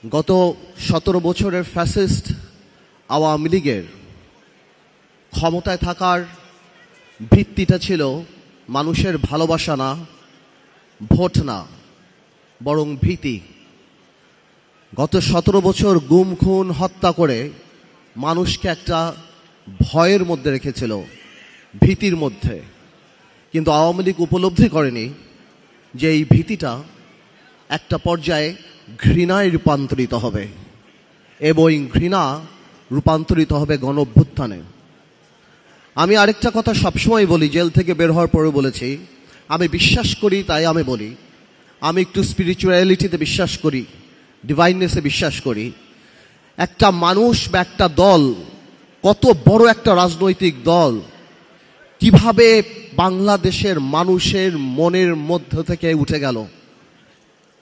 গত 17 বছরের ফ্যাসিস্ট আওয়ামী লীগের ক্ষমতায় থাকার ভিত্তিটা ছিল মানুষের ভালোবাসা না, ভোট না, বরং ভীতি। গত 17 বছর গুম খুন হত্যা করে মানুষকে একটা ভয়ের মধ্যে রেখেছিল, ভীতির মধ্যে। কিন্তু আওয়ামী লীগ উপলব্ধি করেনি যে এই ভীতিটা একটা পর্যায়ে ঘৃণায় রূপান্তরিত হবে এবং ঘৃণা রূপান্তরিত হবে গণঅভ্যুত্থানে। আমি আরেকটা কথা সবসময় বলি, জেল থেকে বের হওয়ার পরে বলেছি, আমি বিশ্বাস করি তাই আমি বলি, আমি একটু স্পিরিচুয়ালিটিতে বিশ্বাস করি, ডিভাইননেসে বিশ্বাস করি। একটা মানুষ বা একটা দল, কত বড় একটা রাজনৈতিক দল, কিভাবে বাংলাদেশের মানুষের মনের মধ্য থেকে উঠে গেল,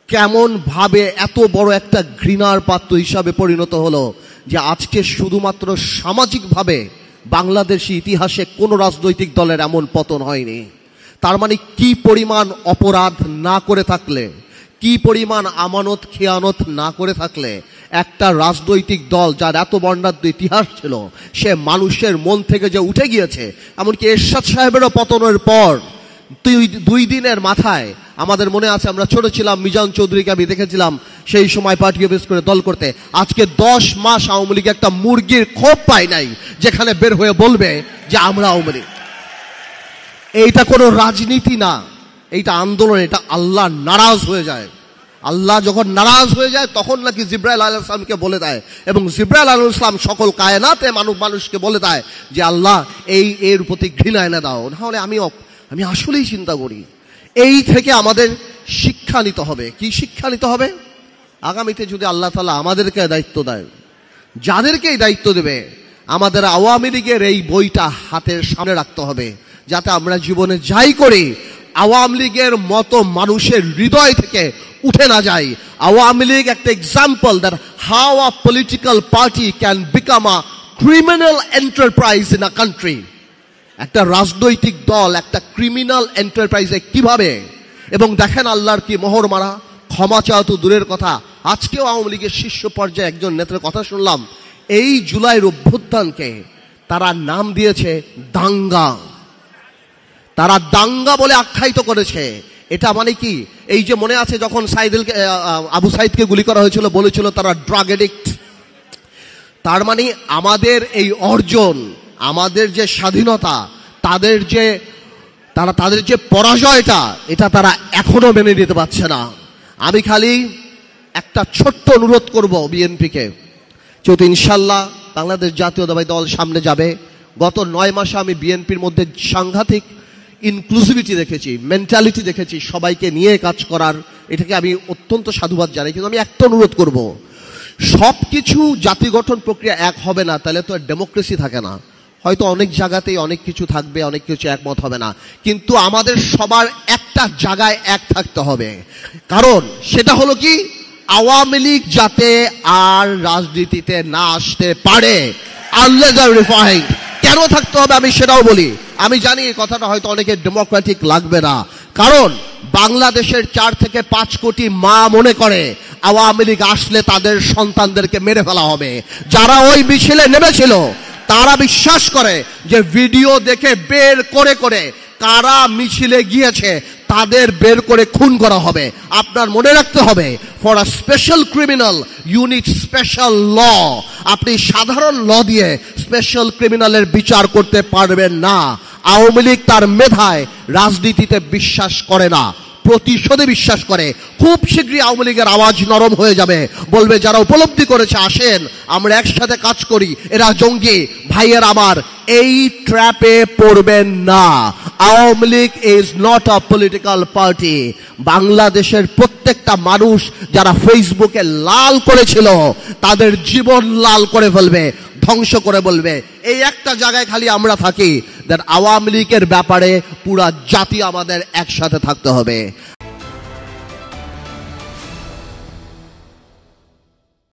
কেমন ভাবে এত বড় একটা ঘৃণার পাত্র হিসাবে পরিণত হলো যে আজকে শুধুমাত্র সামাজিকভাবে বাংলাদেশি ইতিহাসে কোনো রাজনৈতিক দলের এমন পতন হয়নি। তার মানে কি পরিমাণ অপরাধ না করে থাকলে, কি পরিমাণ আমানত খেয়ানত না করে থাকলে একটা রাজনৈতিক দল যার এত বর্ণাঢ্য ইতিহাস ছিল সে মানুষের মন থেকে যে উঠে গিয়েছে। এমনকি এরশাদ সাহেবেরও পতনের পর 2 দিনের মাথায় আমাদের মনে আছে, আমরা ছোট ছিলাম, মিজান চৌধুরীকে আমি দেখেছিলাম সেই সময় পার্টি অফিস করে দল করতে। আজকে 10 মাস আওয়ামী লীগ একটা মুরগির খোপ পায় নাই যেখানে বের হয়ে বলবে যে আমরা আওয়ামী লীগ। এইটা কোনো রাজনীতি না, এইটা আন্দোলন, এটা আল্লাহ নারাজ হয়ে যায়। আল্লাহ যখন নারাজ হয়ে যায় তখন নাকি জিব্রাইল আলাইহিস সালামকে বলে দেয়, এবং জিব্রাইল আলাইহিস সালাম সকল কায়নাতে মানুষকে বলে দেয় যে আল্লাহ এর প্রতি ঘৃণা এনে দাও। নাহলে আমি আসলেই চিন্তা করি এই থেকে আমাদের শিক্ষা নিতে হবে। কি শিক্ষা নিতে হবে? আগামীতে যদি আল্লাহ তাআলা আমাদেরকে দায়িত্ব দেয়, যাদেরকে এই দায়িত্ব দেবে, আমাদের আওয়ামী লীগের এই বইটা হাতের সামনে রাখতে হবে, যাতে আমরা জীবনে যাই করি আওয়ামী লীগের মতো মানুষের হৃদয় থেকে উঠে না যায়। আওয়ামী লীগ একটা example that how a political party can become a criminal enterprise in a country. একটা রাজনৈতিক দল একটা ক্রিমিনাল এন্টারপ্রাইজে কিভাবে, এবং দেখেন আল্লাহর কি মোহর মারা, ক্ষমা চাওয়া তো দূরের কথা। আজকেও আওয়ামী লীগের শীর্ষ পর্যায়ে একজন নেতার কথা শুনলাম, এই জুলাইয়ের অভ্যুত্থানকে তারা নাম দিয়েছে দাঙ্গা। তারা দাঙ্গা বলে আখ্যায়িত করেছে। এটা মানে কি, এই যে মনে আছে যখন আবু সাইদকে গুলি করা হয়েছিল, বলেছিল তারা ড্রাগ এডিক্ট। তার মানে আমাদের এই অর্জন, আমাদের যে স্বাধীনতা, তাদের যে পরাজয়টা, এটা তারা এখনো মেনে নিতে পারছে না। আমি খালি একটা ছোট্ট অনুরোধ করব বিএনপিকে, যেহেতু ইনশাল্লাহ বাংলাদেশ জাতীয়তাবাদী দল সামনে যাবে। গত 9 মাসে আমি বিএনপির মধ্যে সাংঘাতিক ইনক্লুসিভিটি দেখেছি, মেন্টালিটি দেখেছি, সবাইকে নিয়ে কাজ করার, এটাকে আমি অত্যন্ত সাধুবাদ জানাই। কিন্তু আমি একটা অনুরোধ করব, সব কিছু জাতি গঠন প্রক্রিয়া এক হবে না, তাহলে তো ডেমোক্রেসি থাকে না। হয়তো অনেক জায়গাতেই অনেক কিছু থাকবে, অনেক কিছু একমত হবে না, কিন্তু আমাদের সবার একটা জায়গায় এক থাকতে হবে। কারণ সেটা হলো কি, আওয়ামী লীগ যাতে আর রাজনীতিতে না আসতে পারে। কেন থাকতে হবে আমি সেটাও বলি। আমি জানি এই কথাটা হয়তো অনেকের ডেমোক্রেটিক লাগবে না, কারণ বাংলাদেশের 4 থেকে 5 কোটি মা মনে করে আওয়ামী লীগ আসলে তাদের সন্তানদেরকে মেরে ফেলা হবে। যারা ওই মিছিলে নেমেছিল তারা বিশ্বাস করে যে ভিডিও দেখে বের করে করে কারা মিছিলে গিয়েছে তাদের বের করে খুন করা হবে। আপনার মনে রাখতে হবে, for a special criminal you need special law. আপনি সাধারণ ল দিয়ে স্পেশাল ক্রিমিনালের বিচার করতে পারবেন না। আওয়ামী লীগ তার মেধায় রাজনীতিতে বিশ্বাস করে না, প্রতিশোধে বিশ্বাস করে। খুব শীঘ্রই আওয়ামী লীগের আওয়াজ নরম হয়ে যাবে, বলবে যারা উপলব্ধি করেছে আসেন আমরা একসাথে কাজ করি, এরা জঙ্গি। ভাইয়ের আমার, এই ট্র্যাপে পড়বেন না। Awami League is not a political party. বাংলাদেশের প্রত্যেকটা মানুষ যারা ফেসবুকে লাল করেছিল তাদের জীবন লাল করে ফেলবে, ধ্বংস করে বলবে। এই একটা জায়গায় খালি আমরা থাকি, আওয়ামী লীগের ব্যাপারে পুরা জাতি আমাদের একসাথে থাকতে হবে।